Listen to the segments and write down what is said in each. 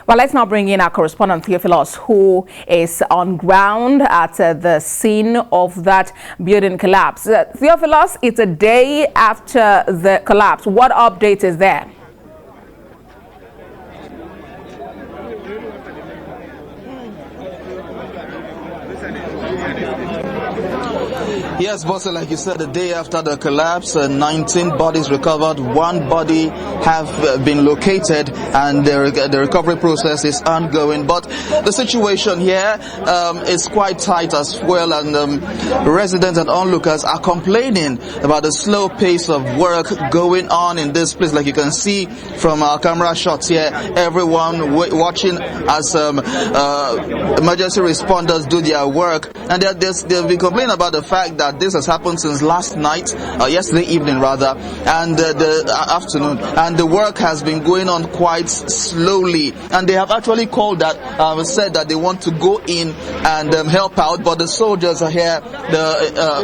Well, let's now bring in our correspondent Theophilus, who is on ground at the scene of that building collapse. Theophilus, it's a day after the collapse. What update is there? Yes, boss, like you said, the day after the collapse, 19 bodies recovered, one body have been located, and the recovery process is ongoing. But the situation here is quite tight as well, and residents and onlookers are complaining about the slow pace of work going on in this place. Like you can see from our camera shots here, everyone watching as emergency responders do their work, and they've been complaining about the fact that this has happened since last night, yesterday evening rather, and the afternoon, and the work has been going on quite slowly, and they have actually called that, said that they want to go in and help out, but the soldiers are here, the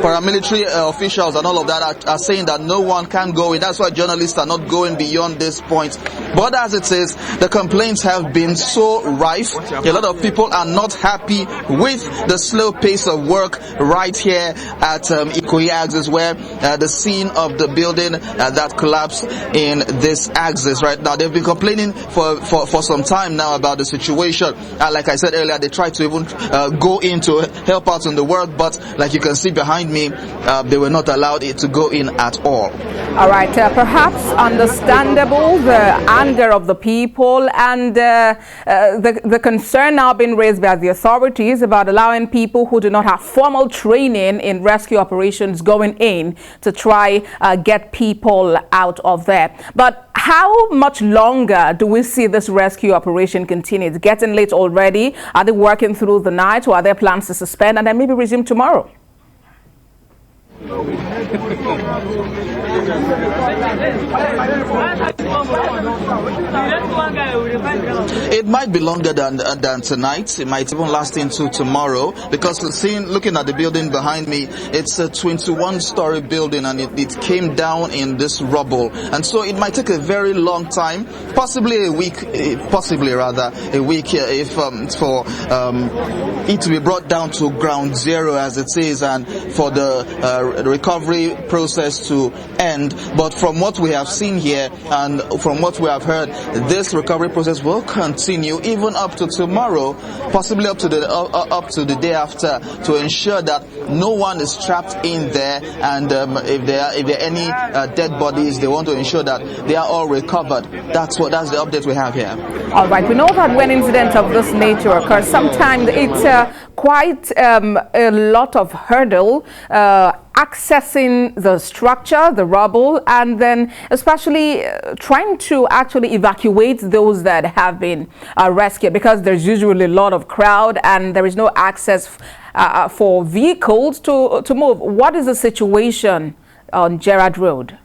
paramilitary officials and all of that are saying that no one can go in. That's why journalists are not going beyond this point. But as it is, the complaints have been so rife. A lot of people are not happy with the slow pace of work right here at Ikoyi axis, where the scene of the building that collapsed in this axis right now. They've been complaining for some time now about the situation. Like I said earlier, they tried to even go in to help out in the work, but like you can see behind me, they were not allowed to go in at all. All right, perhaps understandable, the anger of the people and the concern now being raised by the authorities about allowing people who do not have formal training in rescue operations going in to try get people out of there. But how much longer do we see this rescue operation continue? It's getting late already. Are they working through the night, or are there plans to suspend and then maybe resume tomorrow? It might be longer than tonight. It might even last into tomorrow, because looking at the building behind me, it's a 21-story building, and it came down in this rubble, and so it might take a very long time, possibly a week, if for it to be brought down to ground zero as it is, and for the recovery process to end. But from what we have seen here and from what we have heard, this recovery process will continue even up to tomorrow, possibly up to the day after, to ensure that no one is trapped in there, and if there are any dead bodies, they want to ensure that they are all recovered. That's the update we have here. All right, we know that when incidents of this nature occur, sometimes it's quite a lot of hurdle accessing the structure, the rubble, and then especially trying to actually evacuate those that have been rescued, because there's usually a lot of crowd and there is no access for vehicles to move. What is the situation on Gerard Road?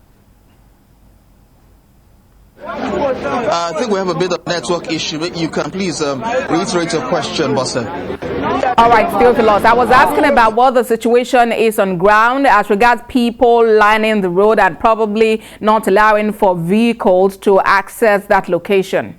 I think we have a bit of network issue. You can please reiterate your question, Bossa. All right, Theophilus, I was asking about what the situation is on ground as regards people lining the road and probably not allowing for vehicles to access that location.